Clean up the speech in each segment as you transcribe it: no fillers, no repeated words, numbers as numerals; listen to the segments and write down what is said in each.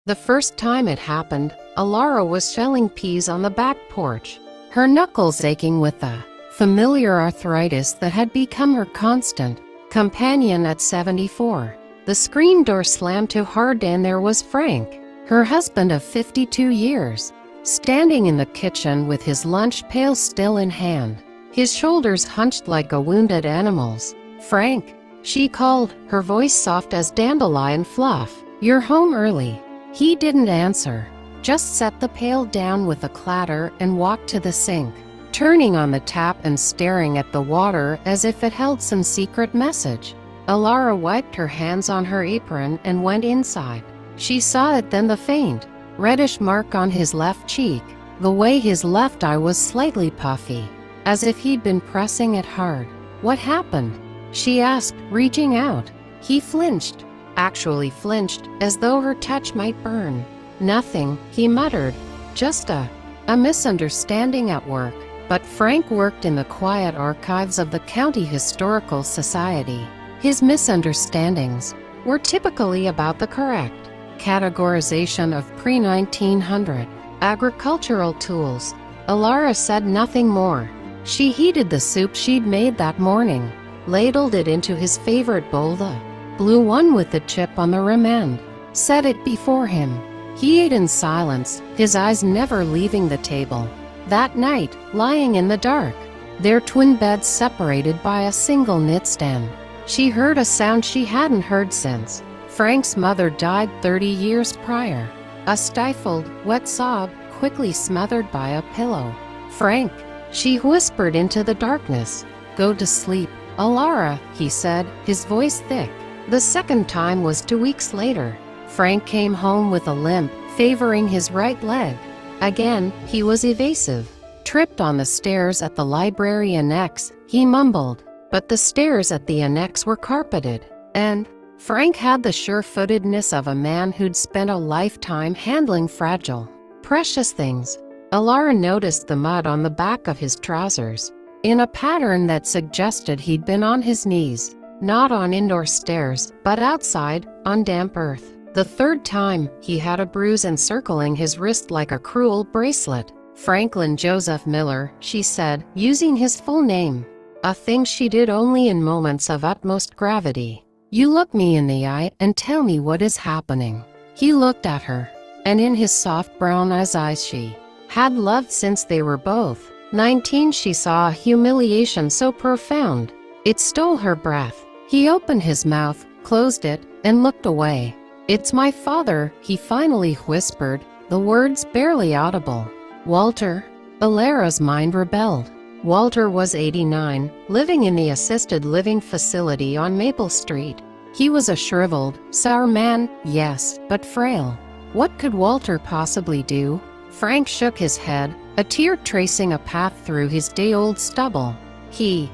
The first time it happened, Alara was shelling peas on the back porch, her knuckles aching with the familiar arthritis that had become her constant companion at 74. The screen door slammed too hard and there was Frank, her husband of 52 years, standing in the kitchen with his lunch pail still in hand, his shoulders hunched like a wounded animal's. "Frank," she called, her voice soft as dandelion fluff. "You're home early." He didn't answer, just set the pail down with a clatter and walked to the sink, turning on the tap and staring at the water as if it held some secret message. Alara wiped her hands on her apron and went inside. She saw it then, the faint, reddish mark on his left cheek, the way his left eye was slightly puffy, as if he'd been pressing it hard. "What happened?" she asked, reaching out. He flinched, actually flinched, as though her touch might burn. "Nothing," he muttered. "Just a misunderstanding at work." But Frank worked in the quiet archives of the County Historical Society. His misunderstandings were typically about the correct categorization of pre-1900 agricultural tools. Alara said nothing more. She heated the soup she'd made that morning, ladled it into his favorite bowl, the blue one with the chip on the rim end, set it before him. He ate in silence, his eyes never leaving the table. That night, lying in the dark, their twin beds separated by a single knitstand, she heard a sound she hadn't heard since Frank's mother died 30 years prior. A stifled, wet sob, quickly smothered by a pillow. "Frank," she whispered into the darkness. "Go to sleep, Alara," he said, his voice thick. The second time was 2 weeks later. Frank came home with a limp, favoring his right leg. Again, he was evasive. "Tripped on the stairs at the library annex," he mumbled. But the stairs at the annex were carpeted, and Frank had the sure-footedness of a man who'd spent a lifetime handling fragile, precious things. Alara noticed the mud on the back of his trousers, in a pattern that suggested he'd been on his knees, not on indoor stairs, but outside, on damp earth. The third time, he had a bruise encircling his wrist like a cruel bracelet. "Franklin Joseph Miller," she said, using his full name, a thing she did only in moments of utmost gravity. "You look me in the eye and tell me what is happening." He looked at her, and in his soft brown eyes she had loved since they were both 19. She saw a humiliation so profound, it stole her breath. He opened his mouth, closed it, and looked away. "It's my father," he finally whispered, the words barely audible. "Walter?" Alara's mind rebelled. Walter was 89, living in the assisted living facility on Maple Street. He was a shriveled, sour man, yes, but frail. What could Walter possibly do? Frank shook his head, a tear tracing a path through his day-old stubble. He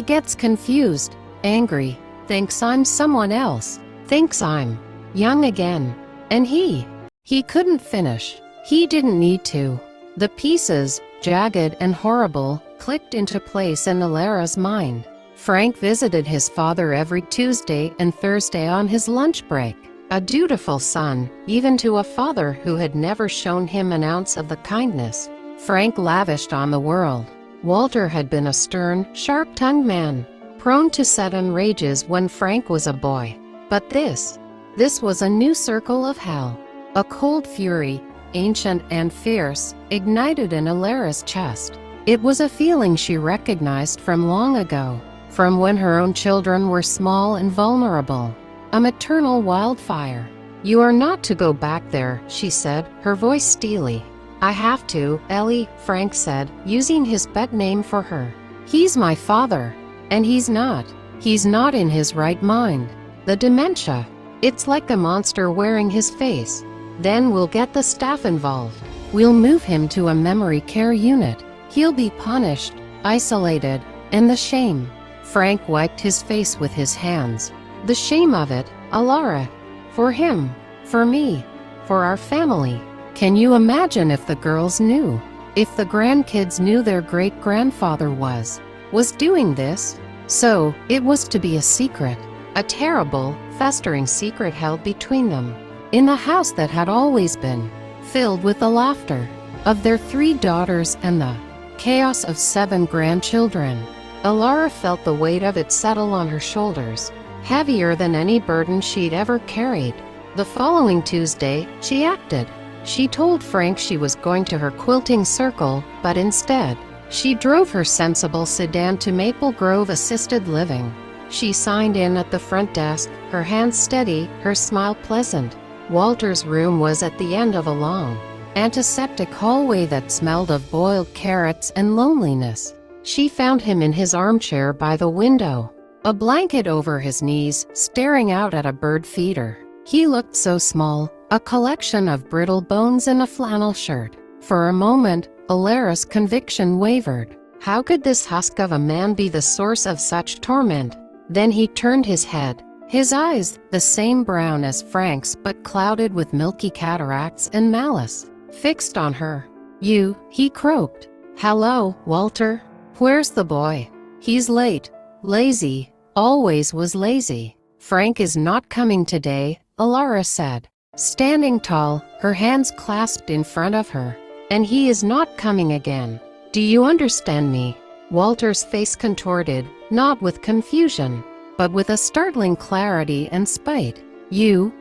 gets confused, angry, thinks I'm someone else, thinks I'm young again. And he couldn't finish. He didn't need to. The pieces, jagged and horrible, clicked into place in Alara's mind. Frank visited his father every Tuesday and Thursday on his lunch break. A dutiful son, even to a father who had never shown him an ounce of the kindness Frank lavished on the world. Walter had been a stern, sharp-tongued man, prone to sudden rages when Frank was a boy. But this was a new circle of hell. A cold fury, ancient and fierce, ignited in Alara's chest. It was a feeling she recognized from long ago, from when her own children were small and vulnerable. A maternal wildfire. "You are not to go back there," she said, her voice steely. "I have to, Ellie," Frank said, using his pet name for her. "He's my father. And he's not in his right mind. The dementia, it's like a monster wearing his face. Then we'll get the staff involved. We'll move him to a memory care unit. He'll be punished, isolated, and the shame." Frank wiped his face with his hands. "The shame of it, Alara. For him, for me, for our family. Can you imagine if the girls knew? If the grandkids knew their great-grandfather was doing this?" So, it was to be a secret. A terrible, festering secret held between them. in the house that had always been filled with the laughter of their 3 daughters and the chaos of 7 grandchildren. Alara felt the weight of it settle on her shoulders, heavier than any burden she'd ever carried. The following Tuesday, she acted. She told Frank she was going to her quilting circle, but instead, she drove her sensible sedan to Maple Grove Assisted Living. She signed in at the front desk, her hands steady, her smile pleasant. Walter's room was at the end of a long, antiseptic hallway that smelled of boiled carrots and loneliness. She found him in his armchair by the window, a blanket over his knees, staring out at a bird feeder. He looked so small, a collection of brittle bones in a flannel shirt. For a moment, Alara's conviction wavered. How could this husk of a man be the source of such torment? Then he turned his head, his eyes the same brown as Frank's but clouded with milky cataracts and malice, fixed on her. "You," he croaked. "Hello, Walter. Where's the boy?" "He's late. Lazy. Always was lazy." "Frank is not coming today," Alara said, standing tall, her hands clasped in front of her. "And he is not coming again. Do you understand me?" Walter's face contorted, not with confusion, but with a startling clarity and spite. You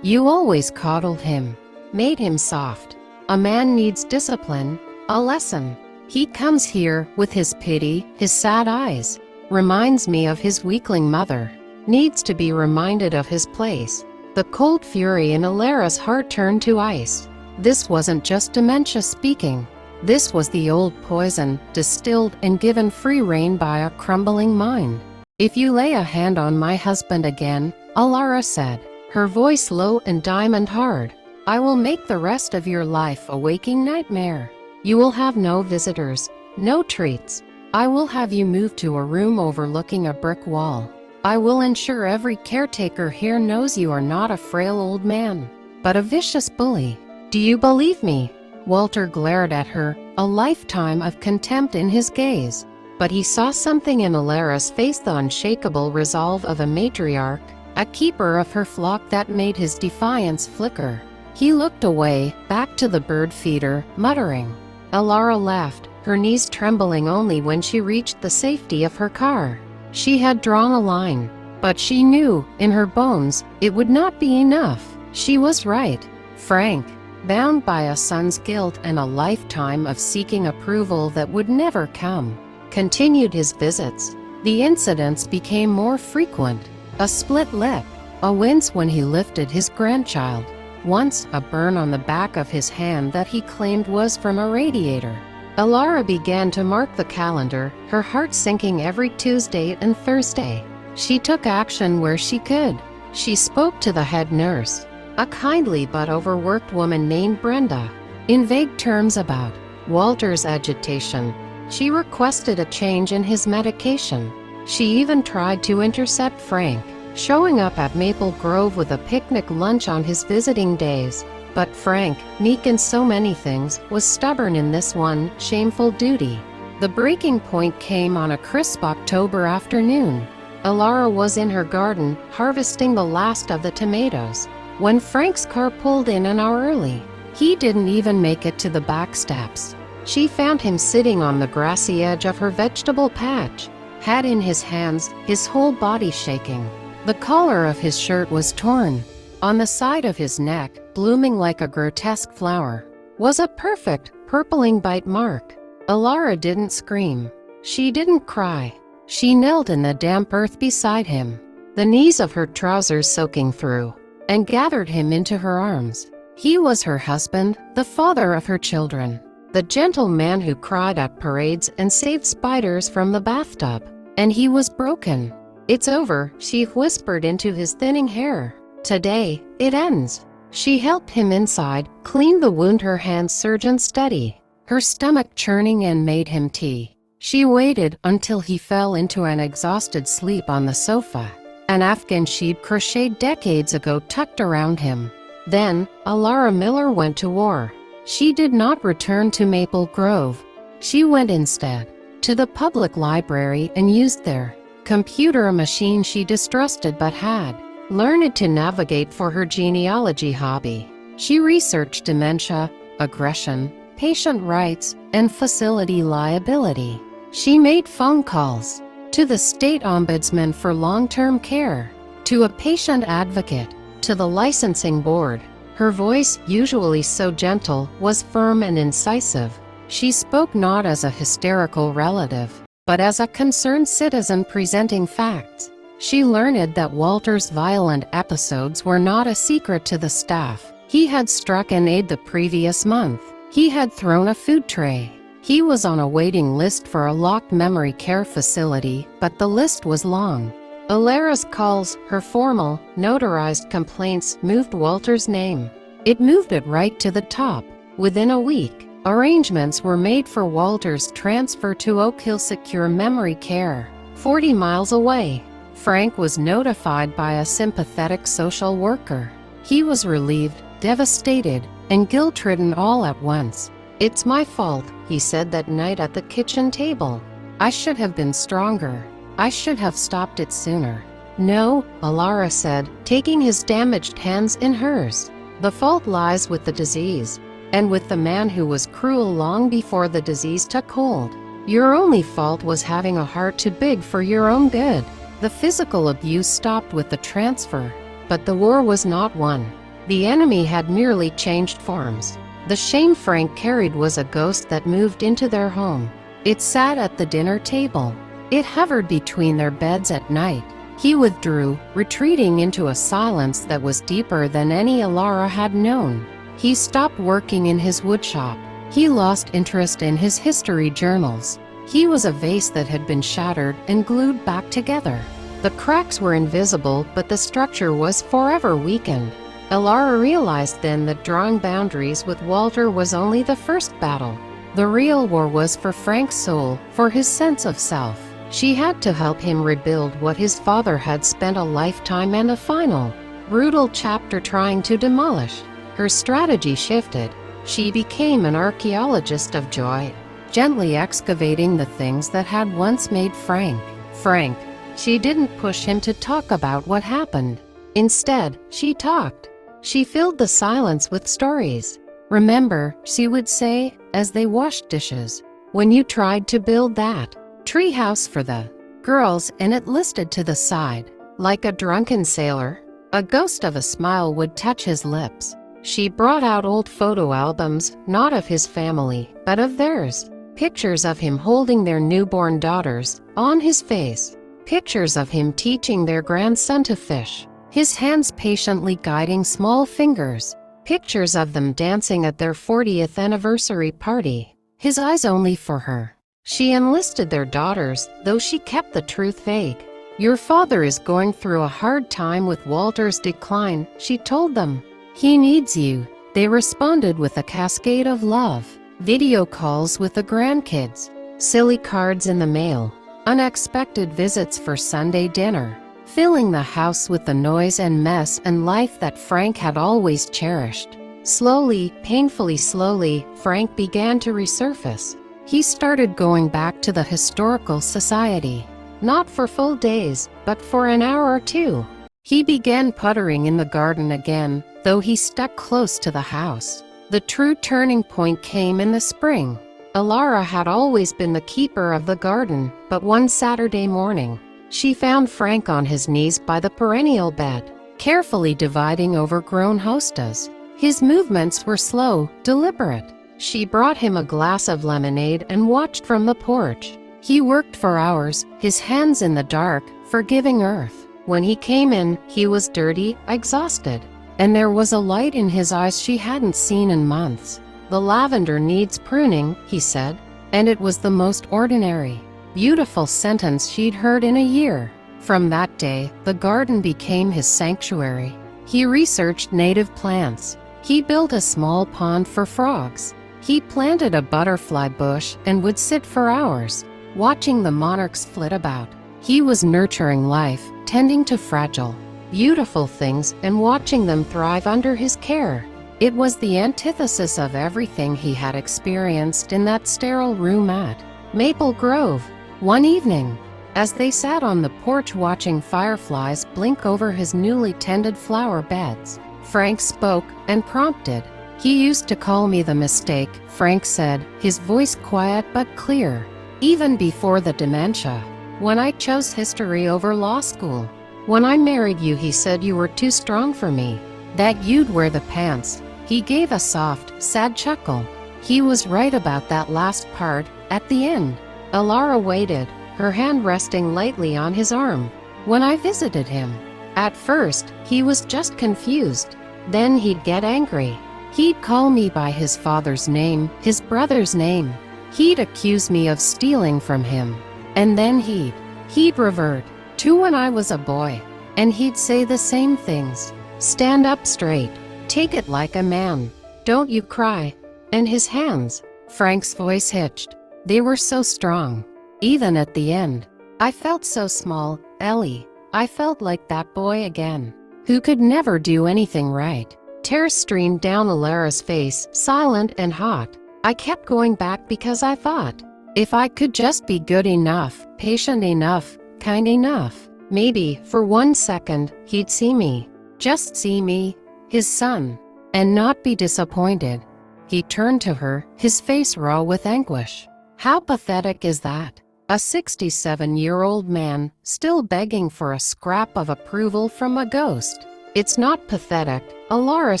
always coddled him, made him soft. A man needs discipline, a lesson. He comes here with his pity, his sad eyes. Reminds me of his weakling mother. Needs to be reminded of his place." The cold fury in Alara's heart turned to ice. This wasn't just dementia speaking. This was the old poison, distilled and given free rein by a crumbling mind. "If you lay a hand on my husband again," Alara said, her voice low and diamond hard, "I will make the rest of your life a waking nightmare. You will have no visitors, no treats. I will have you move to a room overlooking a brick wall. I will ensure every caretaker here knows you are not a frail old man, but a vicious bully. Do you believe me?" Walter glared at her, a lifetime of contempt in his gaze. But he saw something in Alara's face, the unshakable resolve of a matriarch, a keeper of her flock, that made his defiance flicker. He looked away, back to the bird feeder, muttering. Alara laughed, her knees trembling only when she reached the safety of her car. She had drawn a line, but she knew, in her bones, it would not be enough. She was right. Frank, bound by a son's guilt and a lifetime of seeking approval that would never come, continued his visits. The incidents became more frequent. A split lip, a wince when he lifted his grandchild. Once, a burn on the back of his hand that he claimed was from a radiator. Alara began to mark the calendar, her heart sinking every Tuesday and Thursday. She took action where she could. She spoke to the head nurse, a kindly but overworked woman named Brenda, in vague terms about Walter's agitation. She requested a change in his medication. She even tried to intercept Frank, showing up at Maple Grove with a picnic lunch on his visiting days. But Frank, meek in so many things, was stubborn in this one shameful duty. The breaking point came on a crisp October afternoon. Alara was in her garden, harvesting the last of the tomatoes, when Frank's car pulled in an hour early. He didn't even make it to the back steps. She found him sitting on the grassy edge of her vegetable patch, hat in his hands, his whole body shaking. The collar of his shirt was torn. On the side of his neck, blooming like a grotesque flower, was a perfect, purpling bite mark. Alara didn't scream. She didn't cry. She knelt in the damp earth beside him, the knees of her trousers soaking through, and gathered him into her arms. He was her husband, the father of her children, the gentle man who cried at parades and saved spiders from the bathtub. And he was broken. "It's over," she whispered into his thinning hair. "Today, it ends." She helped him inside, cleaned the wound, her hands surgeon steady, her stomach churning, and made him tea. She waited until he fell into an exhausted sleep on the sofa, an Afghan she'd crocheted decades ago tucked around him. Then, Alara Miller went to war. She did not return to Maple Grove. She went instead to the public library and used their computer, a machine she distrusted but had learned to navigate for her genealogy hobby. She researched dementia, aggression, patient rights, and facility liability. She made phone calls to the state ombudsman for long-term care, to a patient advocate, to the licensing board. Her voice, usually so gentle, was firm and incisive. She spoke not as a hysterical relative, but as a concerned citizen presenting facts. She learned that Walter's violent episodes were not a secret to the staff. He had struck an aide the previous month. He had thrown a food tray. He was on a waiting list for a locked memory care facility, but the list was long. Alara's calls, her formal, notarized complaints, moved Walter's name. It moved it right to the top. Within a week, arrangements were made for Walter's transfer to Oak Hill Secure Memory Care, 40 miles away. Frank was notified by a sympathetic social worker. He was relieved, devastated, and guilt-ridden all at once. "It's my fault," he said that night at the kitchen table. "I should have been stronger. I should have stopped it sooner." "No," Alara said, taking his damaged hands in hers. "The fault lies with the disease, and with the man who was cruel long before the disease took hold. Your only fault was having a heart too big for your own good." The physical abuse stopped with the transfer, but the war was not won. The enemy had merely changed forms. The shame Frank carried was a ghost that moved into their home. It sat at the dinner table. It hovered between their beds at night. He withdrew, retreating into a silence that was deeper than any Alara had known. He stopped working in his woodshop. He lost interest in his history journals. He was a vase that had been shattered and glued back together. The cracks were invisible, but the structure was forever weakened. Alara realized then that drawing boundaries with Walter was only the first battle. The real war was for Frank's soul, for his sense of self. She had to help him rebuild what his father had spent a lifetime and a final, brutal chapter trying to demolish. Her strategy shifted. She became an archaeologist of joy, gently excavating the things that had once made Frank. She didn't push him to talk about what happened. Instead, she talked. She filled the silence with stories. "Remember," she would say, as they washed dishes, "when you tried to build that treehouse for the girls and it listed to the side, like a drunken sailor?" A ghost of a smile would touch his lips. She brought out old photo albums, not of his family, but of theirs. Pictures of him holding their newborn daughters, on his face. Pictures of him teaching their grandson to fish, his hands patiently guiding small fingers. Pictures of them dancing at their 40th anniversary party, his eyes only for her. She enlisted their daughters, though she kept the truth vague. "Your father is going through a hard time with Walter's decline," she told them. "He needs you." They responded with a cascade of love. Video calls with the grandkids, silly cards in the mail, unexpected visits for Sunday dinner, filling the house with the noise and mess and life that Frank had always cherished. Slowly, painfully slowly, Frank began to resurface. He started going back to the historical society, not for full days, but for an hour or two. He began puttering in the garden again, though he stuck close to the house. The true turning point came in the spring. Alara had always been the keeper of the garden, but one Saturday morning, she found Frank on his knees by the perennial bed, carefully dividing overgrown hostas. His movements were slow, deliberate. She brought him a glass of lemonade and watched from the porch. He worked for hours, his hands in the dark, forgiving earth. When he came in, he was dirty, exhausted, and there was a light in his eyes she hadn't seen in months. "The lavender needs pruning," he said, and it was the most ordinary, beautiful sentence she'd heard in a year. From that day, the garden became his sanctuary. He researched native plants. He built a small pond for frogs. He planted a butterfly bush and would sit for hours, watching the monarchs flit about. He was nurturing life, tending to fragile, beautiful things and watching them thrive under his care. It was the antithesis of everything he had experienced in that sterile room at Maple Grove. One evening, as they sat on the porch watching fireflies blink over his newly tended flower beds, Frank spoke and prompted. He used to call me the mistake, Frank said, his voice quiet but clear. Even before the dementia. When I chose history over law school. When I married you, he said you were too strong for me. That you'd wear the pants. He gave a soft, sad chuckle. He was right about that last part. At the end, Alara waited, her hand resting lightly on his arm. When I visited him, at first, he was just confused. Then he'd get angry. He'd call me by his father's name, his brother's name. He'd accuse me of stealing from him. And then he'd revert to when I was a boy. And he'd say the same things. Stand up straight. Take it like a man. Don't you cry. And his hands, Frank's voice hitched. They were so strong. Even at the end, I felt so small, Ellie. I felt like that boy again, who could never do anything right. Tears streamed down Alara's face, silent and hot. I kept going back because I thought, if I could just be good enough, patient enough, kind enough, maybe, for 1 second, he'd see me. Just see me, his son, and not be disappointed. He turned to her, his face raw with anguish. How pathetic is that? A 67-year-old man, still begging for a scrap of approval from a ghost. It's not pathetic, Alara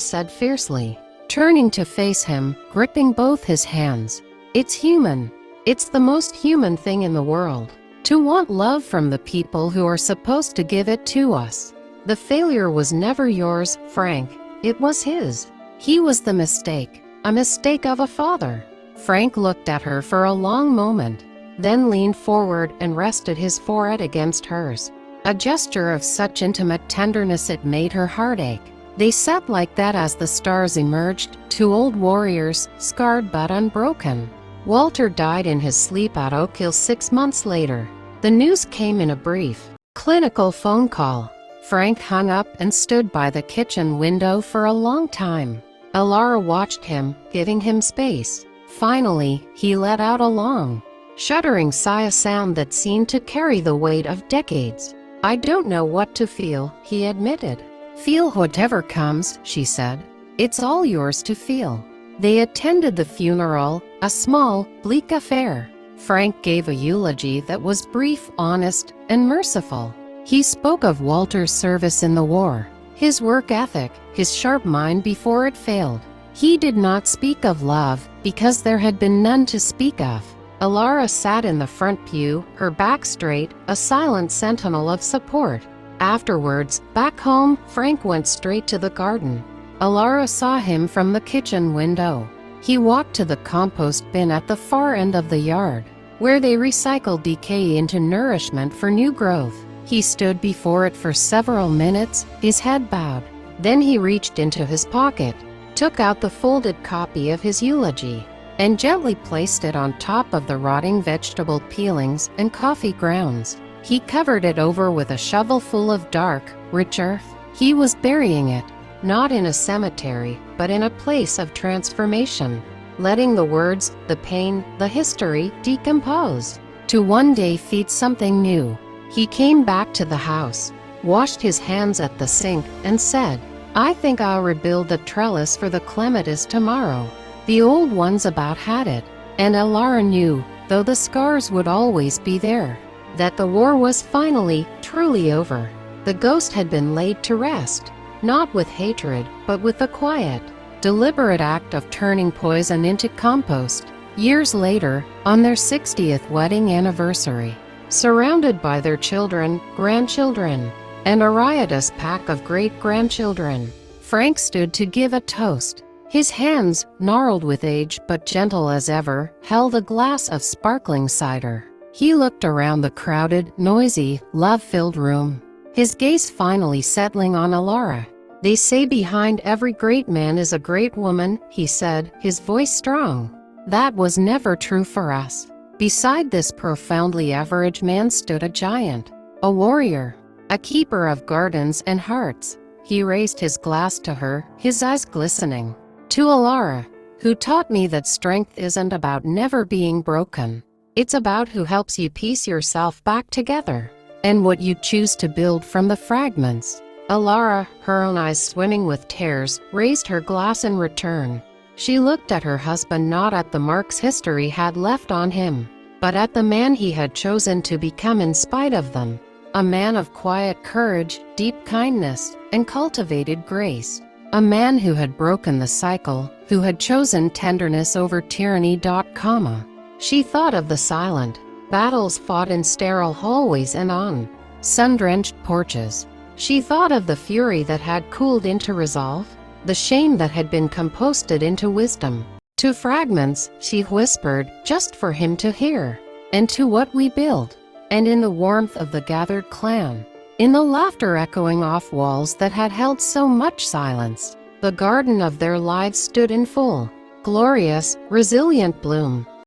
said fiercely, turning to face him, gripping both his hands. It's human. It's the most human thing in the world. To want love from the people who are supposed to give it to us. The failure was never yours, Frank. It was his. He was the mistake. A mistake of a father. Frank looked at her for a long moment, then leaned forward and rested his forehead against hers. A gesture of such intimate tenderness it made her heart ache. They sat like that as the stars emerged, two old warriors, scarred but unbroken. Walter died in his sleep at Oak Hill 6 months later. The news came in a brief, clinical phone call. Frank hung up and stood by the kitchen window for a long time. Alara watched him, giving him space. Finally, he let out a long, shuddering sigh, a sound that seemed to carry the weight of decades. I don't know what to feel, he admitted. Feel whatever comes, she said. It's all yours to feel. They attended the funeral, a small, bleak affair. Frank gave a eulogy that was brief, honest, and merciful. He spoke of Walter's service in the war, his work ethic, his sharp mind before it failed. He did not speak of love, because there had been none to speak of. Alara sat in the front pew, her back straight, a silent sentinel of support. Afterwards, back home, Frank went straight to the garden. Alara saw him from the kitchen window. He walked to the compost bin at the far end of the yard, where they recycled decay into nourishment for new growth. He stood before it for several minutes, his head bowed. Then he reached into his pocket, took out the folded copy of his eulogy, and gently placed it on top of the rotting vegetable peelings and coffee grounds. He covered it over with a shovelful of dark, rich earth. He was burying it, not in a cemetery, but in a place of transformation, letting the words, the pain, the history decompose, to one day feed something new. He came back to the house, washed his hands at the sink, and said, I think I'll rebuild the trellis for the clematis tomorrow. The old ones about had it, and Alara knew, though the scars would always be there, that the war was finally, truly over. The ghost had been laid to rest, not with hatred, but with the quiet, deliberate act of turning poison into compost. Years later, on their 60th wedding anniversary, surrounded by their children, grandchildren, and a riotous pack of great-grandchildren, Frank stood to give a toast. His hands, gnarled with age but gentle as ever, held a glass of sparkling cider. He looked around the crowded, noisy, love-filled room, his gaze finally settling on Alara. They say behind every great man is a great woman, he said, his voice strong. That was never true for us. Beside this profoundly average man stood a giant, a warrior, a keeper of gardens and hearts. He raised his glass to her, his eyes glistening. To Alara, who taught me that strength isn't about never being broken. It's about who helps you piece yourself back together, and what you choose to build from the fragments. Alara, her own eyes swimming with tears, raised her glass in return. She looked at her husband, not at the marks history had left on him, but at the man he had chosen to become in spite of them. A man of quiet courage, deep kindness, and cultivated grace. A man who had broken the cycle, who had chosen tenderness over tyranny. She thought of the silent battles fought in sterile hallways and on sun-drenched porches. She thought of the fury that had cooled into resolve, the shame that had been composted into wisdom. To fragments, she whispered, just for him to hear. And to what we build. And in the warmth of the gathered clan, in the laughter echoing off walls that had held so much silence, the garden of their lives stood in full, glorious, resilient bloom.